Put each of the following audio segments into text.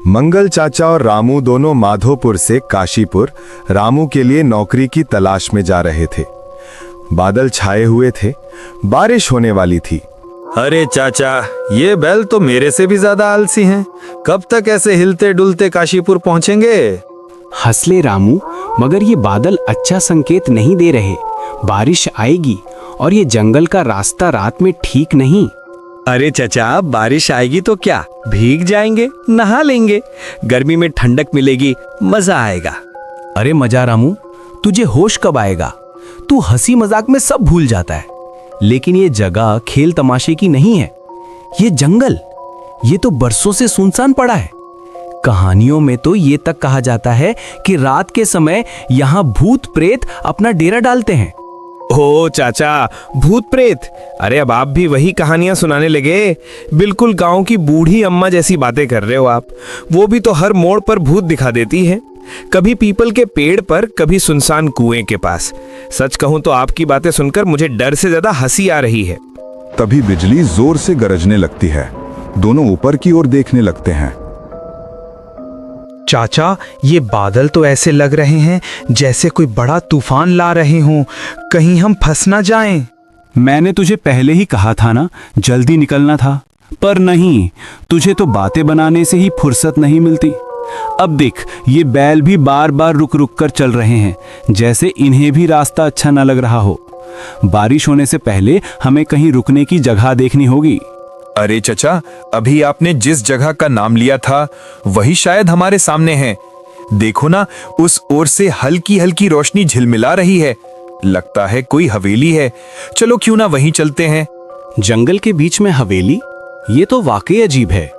मंगल चाचा और रामू दोनों माधोपुर से काशीपुर रामू के लिए नौकरी की तलाश में जा रहे थे। बादल छाए हुए थे, बारिश होने वाली थी। अरे चाचा, ये बैल तो मेरे से भी ज्यादा आलसी हैं। कब तक ऐसे हिलते डुलते काशीपुर पहुंचेंगे? हंसले रामू, मगर ये बादल अच्छा संकेत नहीं दे रहे। बारिश आएगी और ये जंगल का रास्ता रात में ठीक नहीं। अरे चाचा, बारिश आएगी तो क्या, भीग जाएंगे, नहा लेंगे, गर्मी में ठंडक मिलेगी, मजा आएगा। अरे मजा रामू, तुझे होश कब आएगा? तू हंसी मजाक में सब भूल जाता है। लेकिन ये जगह खेल तमाशे की नहीं है। ये जंगल, ये तो बरसों से सुनसान पड़ा है। कहानियों में तो ये तक कहा जाता है कि रात के समय यहाँ भूत प्रेत अपना डेरा डालते हैं। ओ चाचा, भूत प्रेत? अरे अब आप भी वही कहानियां सुनाने लगे। बिल्कुल गांव की बूढ़ी अम्मा जैसी बातें कर रहे हो आप। वो भी तो हर मोड़ पर भूत दिखा देती है, कभी पीपल के पेड़ पर, कभी सुनसान कुएं के पास। सच कहूं तो आपकी बातें सुनकर मुझे डर से ज्यादा हंसी आ रही है। तभी बिजली जोर से गरजने लगती है। दोनों ऊपर की ओर देखने लगते हैं। चाचा, ये बादल तो ऐसे लग रहे हैं जैसे कोई बड़ा तूफान ला रहे हों। कहीं हम फंस ना जाएं। मैंने तुझे पहले ही कहा था ना, जल्दी निकलना था। पर नहीं, तुझे तो बातें बनाने से ही फुर्सत नहीं मिलती। अब देख, ये बैल भी बार बार रुक रुक कर चल रहे हैं, जैसे इन्हें भी रास्ता अच्छा न लग रहा हो। बारिश होने से पहले हमें कहीं रुकने की जगह देखनी होगी। अरे चचा, अभी आपने जिस जगह का नाम लिया था वही शायद हमारे सामने है। देखो ना, उस ओर से हल्की हल्की रोशनी झिलमिला रही है। लगता है कोई हवेली है। चलो क्यों ना वहीं चलते हैं। जंगल के बीच में हवेली? ये तो वाकई अजीब है।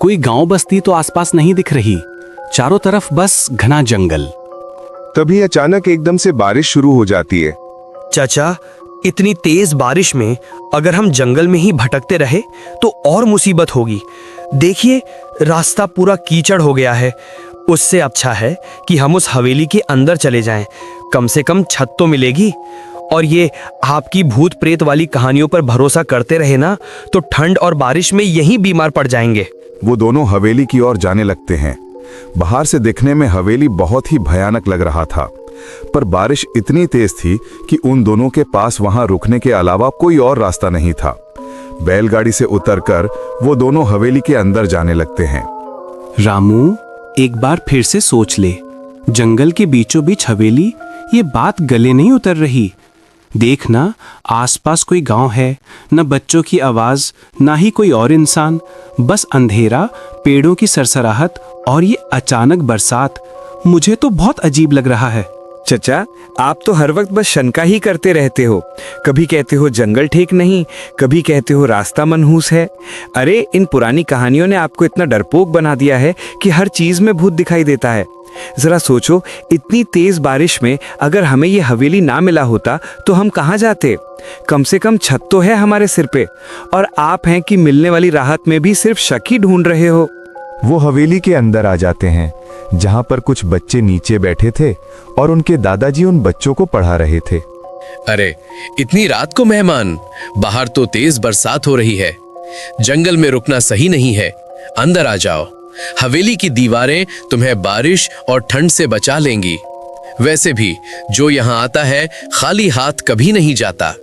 कोई गांव बस्ती तो आसपास नहीं दिख रही, चारों तरफ बस घना जंगल। तभी अचानक एकदम से बारिश शुरू हो जाती है। चाचा, इतनी तेज बारिश में अगर हम जंगल में ही भटकते रहे तो और मुसीबत होगी। देखिए, रास्ता पूरा कीचड़ हो गया है। उससे अच्छा है कि हम उस हवेली के अंदर चले जाएं। कम से कम छत तो मिलेगी। और ये आपकी भूत प्रेत वाली कहानियों पर भरोसा करते रहे ना तो ठंड और बारिश में यहीं बीमार पड़ जाएंगे। वो दोनों हवेली की ओर जाने लगते हैं। बाहर से देखने में हवेली बहुत ही भयानक लग रहा था, पर बारिश इतनी तेज थी कि उन दोनों के पास वहां रुकने के अलावा कोई और रास्ता नहीं था। बैलगाड़ी से उतरकर वो दोनों हवेली के अंदर जाने लगते हैं। रामू, एक बार फिर से सोच ले। जंगल के बीचों बीच हवेली, ये बात गले नहीं उतर रही। देखना, आसपास कोई गांव है, न बच्चों की आवाज, ना ही कोई और इंसान, बस अंधेरा, पेड़ों की सरसराहट और ये अचानक बरसात। मुझे तो बहुत अजीब लग रहा है। चचा, आप तो हर वक्त बस शंका ही करते रहते हो। कभी कहते हो जंगल ठीक नहीं, कभी कहते हो रास्ता मनहूस है। अरे इन पुरानी कहानियों ने आपको इतना डरपोक बना दिया है कि हर चीज में भूत दिखाई देता है। जरा सोचो, इतनी तेज बारिश में अगर हमें ये हवेली ना मिला होता तो हम कहाँ जाते? कम से कम छत तो है हमारे सिर पे, और आप हैं कि मिलने वाली राहत में भी सिर्फ शक ही ढूंढ रहे हो। वो हवेली के अंदर आ जाते हैं, जहां पर कुछ बच्चे नीचे बैठे थे और उनके दादाजी उन बच्चों को पढ़ा रहे थे। अरे, इतनी रात को मेहमान? बाहर तो तेज बरसात हो रही है। जंगल में रुकना सही नहीं है। अंदर आ जाओ। हवेली की दीवारें तुम्हें बारिश और ठंड से बचा लेंगी। वैसे भी जो यहाँ आता है खाली हाथ कभी नहीं जाता।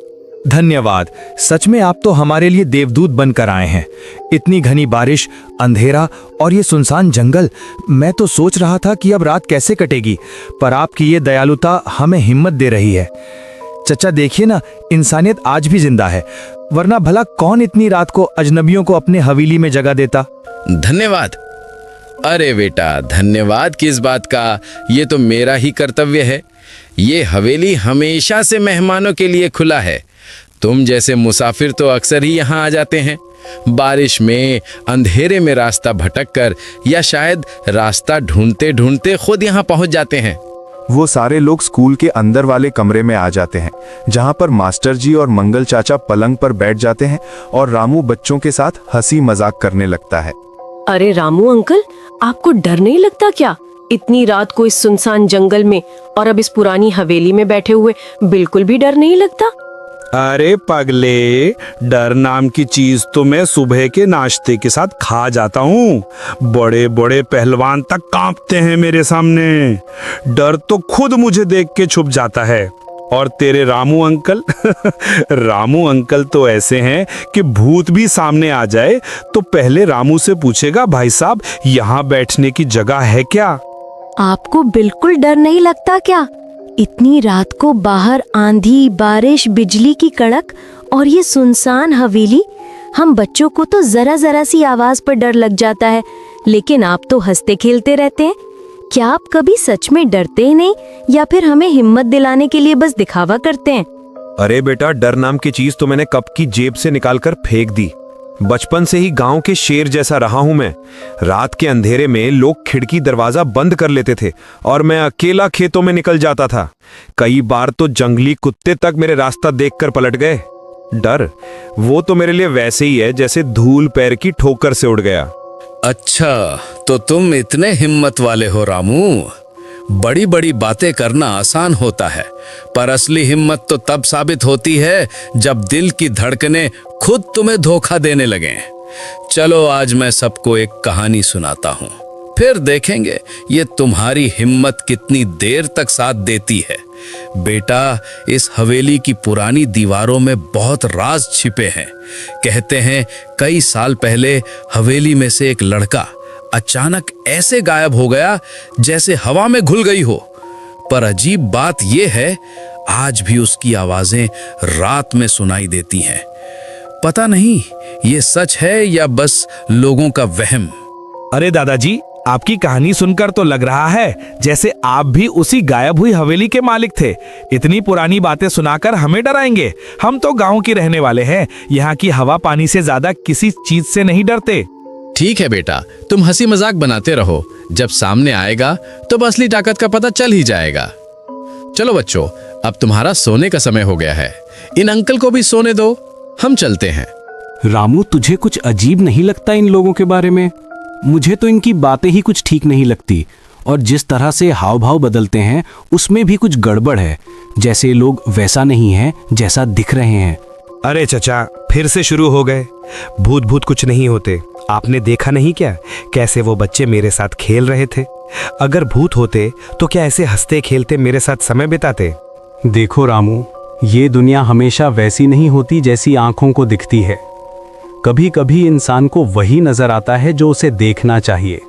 धन्यवाद, सच में आप तो हमारे लिए देवदूत बनकर आए हैं। इतनी घनी बारिश, अंधेरा और ये सुनसान जंगल, मैं तो सोच रहा था कि अब रात कैसे कटेगी, पर आपकी ये दयालुता हमें हिम्मत दे रही है। चचा देखिए ना, इंसानियत आज भी जिंदा है, वरना भला कौन इतनी रात को अजनबियों को अपने हवेली में जगह देता। धन्यवाद। अरे बेटा, धन्यवाद किस बात का, ये तो मेरा ही कर्तव्य है। ये हवेली हमेशा से मेहमानों के लिए खुला है। तुम जैसे मुसाफिर तो अक्सर ही यहाँ आ जाते हैं, बारिश में, अंधेरे में रास्ता भटक कर, या शायद रास्ता ढूंढते ढूंढते खुद यहाँ पहुँच जाते हैं। वो सारे लोग स्कूल के अंदर वाले कमरे में आ जाते हैं, जहाँ पर मास्टर जी और मंगल चाचा पलंग पर बैठ जाते हैं और रामू बच्चों के साथ हंसी मजाक करने लगता है। अरे रामू अंकल, आपको डर नहीं लगता क्या? इतनी रात को इस सुनसान जंगल में और अब इस पुरानी हवेली में बैठे हुए बिल्कुल भी डर नहीं लगता? अरे पगले, डर नाम की चीज तो मैं सुबह के नाश्ते के साथ खा जाता हूँ। बड़े बड़े पहलवान तक कांपते हैं मेरे सामने। डर तो खुद मुझे देख के छुप जाता है। और तेरे रामू अंकल रामू अंकल तो ऐसे हैं कि भूत भी सामने आ जाए तो पहले रामू से पूछेगा, भाई साहब यहाँ बैठने की जगह है क्या? आपको बिल्कुल डर नहीं लगता क्या? इतनी रात को बाहर आंधी, बारिश, बिजली की कड़क और ये सुनसान हवेली। हम बच्चों को तो जरा जरा सी आवाज पर डर लग जाता है, लेकिन आप तो हंसते खेलते रहते हैं। क्या आप कभी सच में डरते ही नहीं, या फिर हमें हिम्मत दिलाने के लिए बस दिखावा करते हैं? अरे बेटा, डर नाम की चीज तो मैंने कब की जेब से निकालकर फेंक दी। बचपन से ही गांव के शेर जैसा रहा हूं मैं। रात के अंधेरे में लोग खिड़की दरवाजा बंद कर लेते थे और मैं अकेला खेतों में निकल जाता था। कई बार तो जंगली कुत्ते तक मेरे रास्ता देखकर पलट गए। डर वो तो मेरे लिए वैसे ही है जैसे धूल पैर की ठोकर से उड़ गया। अच्छा, तो तुम इतने हिम्मत वाले हो रामू। बड़ी बड़ी बातें करना आसान होता है, पर असली हिम्मत तो तब साबित होती है जब दिल की धड़कनें खुद तुम्हें धोखा देने लगें। चलो आज मैं सबको एक कहानी सुनाता हूँ, फिर देखेंगे ये तुम्हारी हिम्मत कितनी देर तक साथ देती है। बेटा, इस हवेली की पुरानी दीवारों में बहुत राज छिपे हैं। कहते हैं कई साल पहले हवेली में से एक लड़का अचानक ऐसे गायब हो गया जैसे हवा में घुल गई हो। पर अजीब बात यह है, आज भी उसकी आवाजें रात में सुनाई देती हैं। पता नहीं ये सच है या बस लोगों का वहम। अरे दादाजी, आपकी कहानी सुनकर तो लग रहा है जैसे आप भी उसी गायब हुई हवेली के मालिक थे। इतनी पुरानी बातें सुनाकर हमें डराएंगे? हम तो गांव के रहने वाले हैं, यहाँ की हवा पानी से ज्यादा किसी चीज से नहीं डरते। ठीक है बेटा, तुम हंसी मजाक बनाते रहो। जब सामने आएगा तो असली ताकत का पता चल ही जाएगा। चलो बच्चों, अब तुम्हारा सोने का समय हो गया है। इन अंकल को भी सोने दो, हम चलते हैं। रामू, तुझे कुछ अजीब नहीं लगता इन लोगों के बारे में? मुझे तो इनकी बातें ही कुछ ठीक नहीं लगती, और जिस तरह से हाव भाव बदलते हैं उसमें भी कुछ गड़बड़ है। जैसे ये लोग वैसा नहीं है जैसा दिख रहे हैं। अरे चचा, फिर से शुरू हो गए। भूत भूत कुछ नहीं होते। आपने देखा नहीं क्या कैसे वो बच्चे मेरे साथ खेल रहे थे? अगर भूत होते तो क्या ऐसे हंसते खेलते मेरे साथ समय बिताते? देखो रामू, ये दुनिया हमेशा वैसी नहीं होती जैसी आंखों को दिखती है। कभी कभी इंसान को वही नजर आता है जो उसे देखना चाहिए।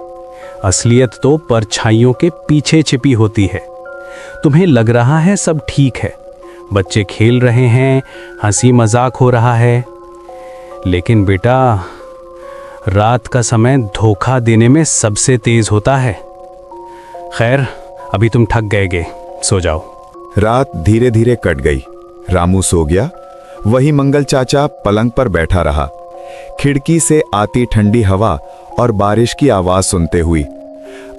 असलियत तो परछाइयों के पीछे छिपी होती है। तुम्हें लग रहा है सब ठीक है, बच्चे खेल रहे हैं, हंसी मजाक हो रहा है, लेकिन बेटा, रात का समय धोखा देने में सबसे तेज होता है। खैर, अभी तुम थक गए, सो जाओ। रात धीरे धीरे कट गई। रामू सो गया। वही मंगल चाचा पलंग पर बैठा रहा, खिड़की से आती ठंडी हवा और बारिश की आवाज सुनते हुई।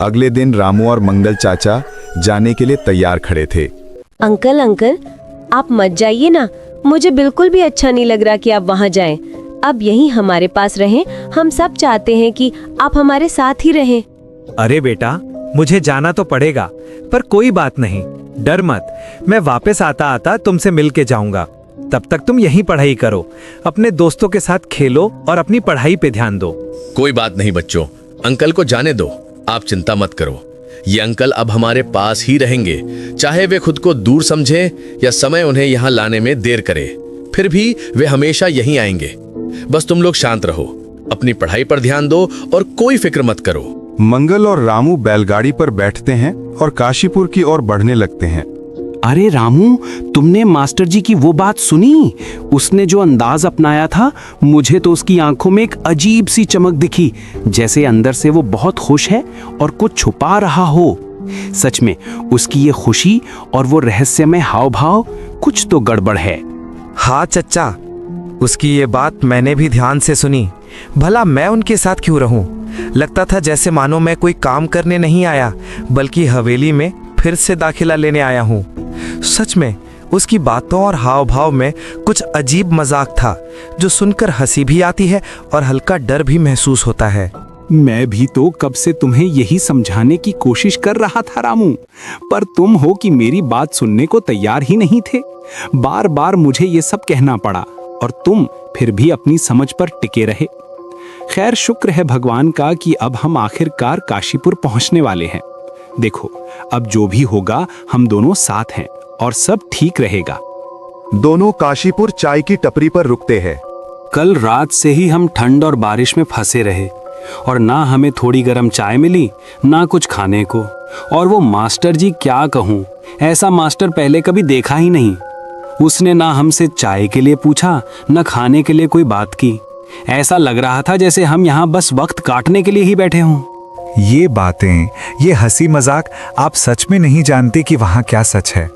अगले दिन रामू और मंगल चाचा जाने के लिए तैयार खड़े थे। अंकल अंकल, आप मत जाइए ना, मुझे बिल्कुल भी अच्छा नहीं लग रहा कि आप वहाँ जाएं। अब यहीं हमारे पास रहें। हम सब चाहते हैं कि आप हमारे साथ ही रहें। अरे बेटा, मुझे जाना तो पड़ेगा, पर कोई बात नहीं, डर मत। मैं वापस आता आता तुमसे मिल के जाऊंगा। तब तक तुम यहीं पढ़ाई करो, अपने दोस्तों के साथ खेलो और अपनी पढ़ाई पे ध्यान दो। कोई बात नहीं बच्चों, अंकल को जाने दो, आप चिंता मत करो। ये अंकल अब हमारे पास ही रहेंगे, चाहे वे खुद को दूर समझे या समय उन्हें यहाँ लाने में देर करे, फिर भी वे हमेशा यहीं आएंगे। बस तुम लोग शांत रहो, अपनी पढ़ाई पर ध्यान दो और कोई फिक्र मत करो। मंगल और रामू बैलगाड़ी पर बैठते हैं और काशीपुर की ओर बढ़ने लगते हैं। अरे रामू, तुमने मास्टर जी की वो बात सुनी? उसने जो अंदाज अपनाया था, मुझे तो उसकी आंखों में एक अजीब सी चमक दिखी, जैसे अंदर से वो बहुत खुश है और कुछ छुपा रहा हो। सच में उसकी ये खुशी और वो रहस्यमय हाव भाव, कुछ तो गड़बड़ है। हाँ चचा, उसकी ये बात मैंने भी ध्यान से सुनी। भला मैं उनके साथ क्यों रहूं? लगता था जैसे मानो मैं कोई काम करने नहीं आया, बल्कि हवेली में फिर से दाखिला लेने आया हूँ। सच में उसकी बातों और हाव भाव में कुछ अजीब मजाक था, जो सुनकर हंसी भी आती है और हल्का डर भी महसूस होता है। मैं भी तो कब से तुम्हें यही समझाने की कोशिश कर रहा था रामू, पर तुम हो कि मेरी बात सुनने को तैयार ही नहीं थे। बार बार मुझे ये सब कहना पड़ा और तुम फिर भी अपनी समझ पर टिके रहे। खैर, शुक्र है भगवान का कि अब हम आखिरकार काशीपुर पहुंचने वाले हैं। देखो, अब जो भी होगा हम दोनों साथ हैं और सब ठीक रहेगा। दोनों काशीपुर चाय की टपरी पर रुकते हैं। कल रात से ही हम ठंड और बारिश में फंसे रहे और ना हमें थोड़ी गर्म चाय मिली, ना कुछ खाने को। और वो मास्टर जी, क्या कहूँ, ऐसा मास्टर पहले कभी देखा ही नहीं। उसने ना हमसे चाय के लिए पूछा, ना खाने के लिए कोई बात की। ऐसा लग रहा था जैसे हम यहाँ बस वक्त काटने के लिए ही बैठे हों। ये बातें, ये हंसी मजाक, आप सच में नहीं जानते कि वहाँ क्या सच है।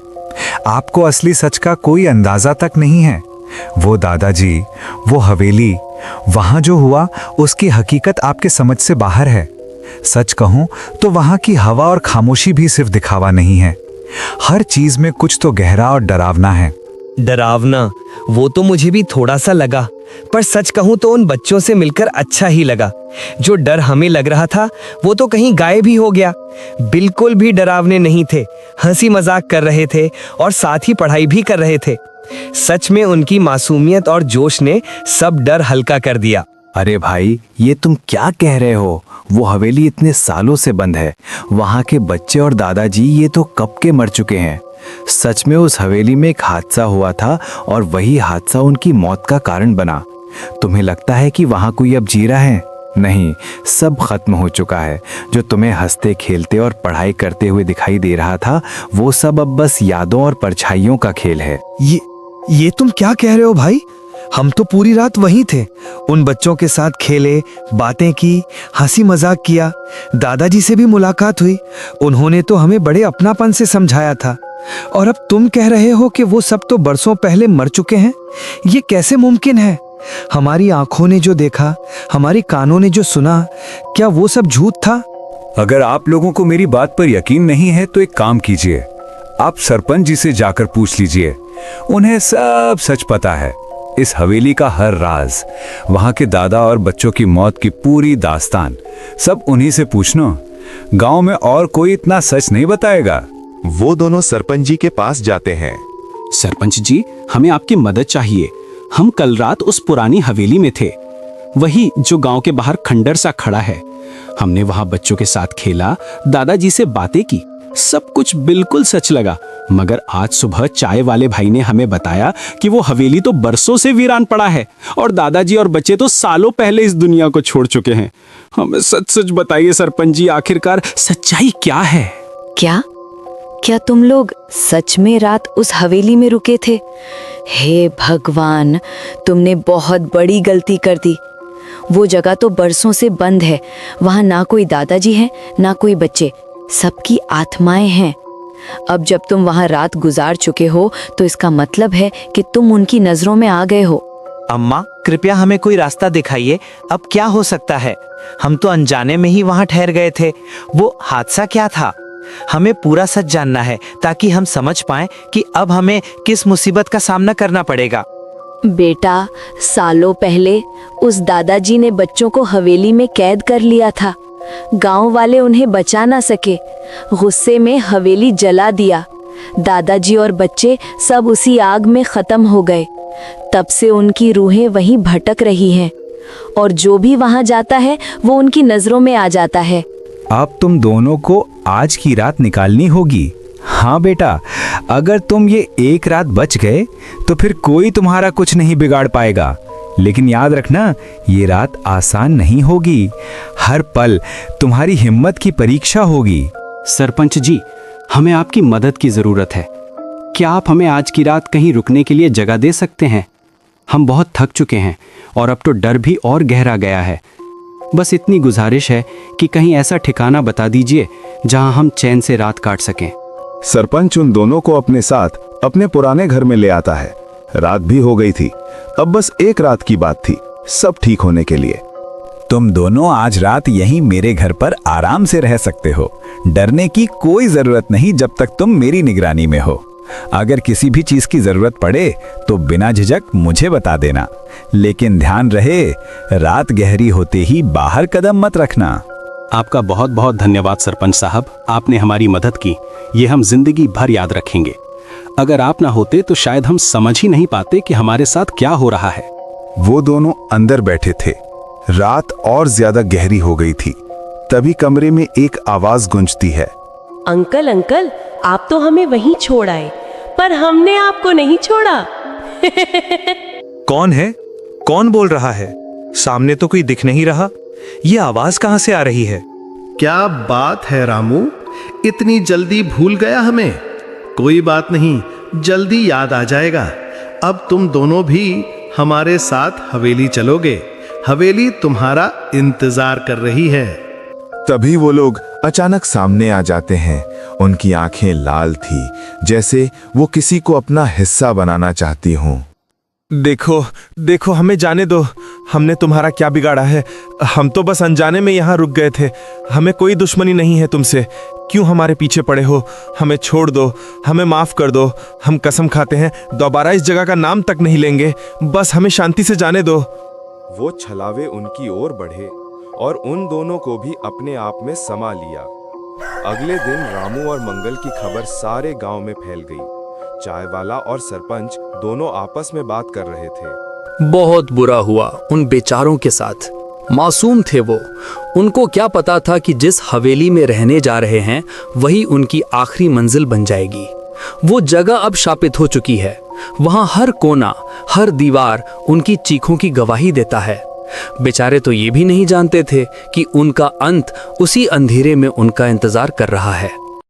आपको असली सच का कोई अंदाजा तक नहीं है। वो दादाजी, वो हवेली, वहाँ जो हुआ उसकी हकीकत आपके समझ से बाहर है। सच कहूँ तो वहाँ की हवा और खामोशी भी सिर्फ दिखावा नहीं है। हर चीज में कुछ तो गहरा और डरावना है। डरावना, वो तो मुझे भी थोड़ा सा लगा, पर सच कहूं तो उन बच्चों से मिलकर अच्छा ही लगा। जो डर हमें लग रहा था वो तो कहीं गायब ही हो गया। बिल्कुल भी डरावने नहीं थे, हंसी मजाक कर रहे थे और साथ ही पढ़ाई भी कर रहे थे। सच में उनकी मासूमियत और जोश ने सब डर हल्का कर दिया। अरे भाई, ये तुम क्या कह रहे हो? वो हवेली इतने सालों से बंद है। वहाँ के बच्चे और दादाजी ये तो कब के मर चुके हैं। सच में उस हवेली में एक हादसा हुआ था और वही हादसा उनकी मौत का कारण बना। तुम्हें लगता है कि वहाँ कोई अब जी रहा है? नहीं, सब खत्म हो चुका है। जो तुम्हें हंसते खेलते और पढ़ाई करते हुए दिखाई दे रहा था, वो सब अब बस यादों और परछाइयों का खेल है। ये तुम क्या कह रहे हो भाई? हम तो पूरी रात वहीं थे, उन बच्चों के साथ खेले, बातें की, हंसी मजाक किया। दादाजी से भी मुलाकात हुई, उन्होंने तो हमें बड़े अपनापन से समझाया था। और अब तुम कह रहे हो कि वो सब तो बरसों पहले मर चुके हैं। ये कैसे मुमकिन है? हमारी आंखों ने जो देखा, हमारी कानों ने जो सुना, क्या वो सब झूठ था? अगर आप लोगों को मेरी बात पर यकीन नहीं है तो एक काम कीजिए, आप सरपंच जी से जाकर पूछ लीजिए। उन्हें सब सच पता है। इस हवेली का हर राज, वहां के दादा और बच्चों की मौत की पूरी दास्तान, सब उन्हीं से पूछना। गांव में और कोई इतना सच नहीं बताएगा। वो दोनों सरपंच जी के पास जाते हैं। सरपंच जी, हमें आपकी मदद चाहिए। हम कल रात उस पुरानी हवेली में थे, वही जो गांव के बाहर खंडर सा खड़ा है। हमने वहां बच्चों के साथ खेला, दादाजी से बातें की, सब कुछ बिल्कुल सच लगा। मगर आज सुबह चाय वाले भाई ने हमें बताया कि वो हवेली तो बरसों से वीरान पड़ा है और दादाजी और बच्चे तो सालों पहले इस दुनिया को छोड़ चुके हैं। हमें सच सच बताइए सरपंच जी, आखिरकार सच्चाई क्या है? क्या तुम लोग सच में रात उस हवेली में रुके थे? हे भगवान, तुमने बहुत बड़ी गलती कर दी। वो जगह तो बरसों से बंद है। वहाँ ना कोई दादाजी है, ना कोई बच्चे, सबकी आत्माएं हैं। अब जब तुम वहाँ रात गुजार चुके हो तो इसका मतलब है कि तुम उनकी नजरों में आ गए हो। अम्मा, कृपया हमें कोई रास्ता दिखाइए। अब क्या हो सकता है? हम तो अनजाने में ही वहाँ ठहर गए थे। वो हादसा क्या था? हमें पूरा सच जानना है ताकि हम समझ पाएं कि अब हमें किस मुसीबत का सामना करना पड़ेगा। बेटा, सालों पहले उस दादाजी ने बच्चों को हवेली में कैद कर लिया था। गांव वाले उन्हें बचा ना सके, गुस्से में हवेली जला दिया। दादाजी और बच्चे सब उसी आग में खत्म हो गए। तब से उनकी रूहें वहीं भटक रही हैं और जो भी वहां जाता है वो उनकी नजरों में आ जाता है। अब तुम दोनों को आज की रात निकालनी होगी। हाँ बेटा, अगर तुम ये एक रात बच गए तो फिर कोई तुम्हारा कुछ नहीं बिगाड़ पाएगा। लेकिन याद रखना, ये रात आसान नहीं होगी। हर पल तुम्हारी हिम्मत की परीक्षा होगी। सरपंच जी, हमें आपकी मदद की जरूरत है। क्या आप हमें आज की रात कहीं रुकने के लिए जगह दे सकते हैं? हम बहुत थक चुके हैं और अब तो डर भी और गहरा गया है। बस इतनी गुजारिश है कि कहीं ऐसा ठिकाना बता दीजिए जहां हम चैन से रात काट सकें। सरपंच उन दोनों को अपने साथ अपने पुराने घर में ले आता है। रात भी हो गई थी, अब बस एक रात की बात थी सब ठीक होने के लिए। तुम दोनों आज रात यहीं मेरे घर पर आराम से रह सकते हो। डरने की कोई जरूरत नहीं जब तक तुम मेरी निगरानी में हो। अगर किसी भी चीज की जरूरत पड़े तो बिना झिझक मुझे बता देना। लेकिन ध्यान रहे, रात गहरी होते ही बाहर कदम मत रखना। आपका बहुत बहुत धन्यवाद सरपंच साहब, आपने हमारी मदद की। ये हम जिंदगी भर याद रखेंगे। अगर आप ना होते तो शायद हम समझ ही नहीं पाते कि हमारे साथ क्या हो रहा है। वो दोनों अंदर बैठे थे। रात और ज्यादा गहरी हो गई थी। तभी कमरे में एक आवाज गूंजती है। अंकल अंकल, आप तो हमें वहीं छोड़ आए, पर हमने आपको नहीं छोड़ा। कौन है? कौन बोल रहा है? सामने तो कोई दिख नहीं रहा। ये आवाज कहां से आ रही है? क्या बात है रामू, इतनी जल्दी भूल गया हमें? कोई बात नहीं, जल्दी याद आ जाएगा। अब तुम दोनों भी हमारे साथ हवेली चलोगे। हवेली तुम्हारा इंतजार कर रही है। तभी वो लोग अचानक सामने आ जाते हैं। उनकी आंखें लाल थी, जैसे वो किसी को अपना हिस्सा बनाना चाहती हों। देखो देखो, हमें जाने दो। हमने तुम्हारा क्या बिगाड़ा है? हम तो बस अनजाने में यहाँ रुक गए थे। हमें कोई दुश्मनी नहीं है तुमसे। क्यों हमारे पीछे पड़े हो? हमें छोड़ दो, हमें माफ कर दो। हम कसम खाते हैं दोबारा इस जगह का नाम तक नहीं लेंगे। बस हमें शांति से जाने दो। वो छलावे उनकी ओर बढ़े और उन दोनों को भी अपने आप में समा लिया। अगले दिन रामू और मंगल की खबर सारे गांव में फैल गई। चाय वाला और सरपंच दोनों आपस में बात कर रहे थे। बहुत बुरा हुआ उन बेचारों के साथ। मासूम थे वो। उनको क्या पता था कि जिस हवेली में रहने जा रहे हैं वही उनकी आखिरी मंजिल बन जाएगी। वो जगह अब शापित हो चुकी है। वहां हर कोना, हर दीवार उनकी चीखों की गवाही देता है। बेचारे तो ये भी नहीं जानते थे कि उनका अंत उसी अंधेरे में उनका इंतजार कर रहा है।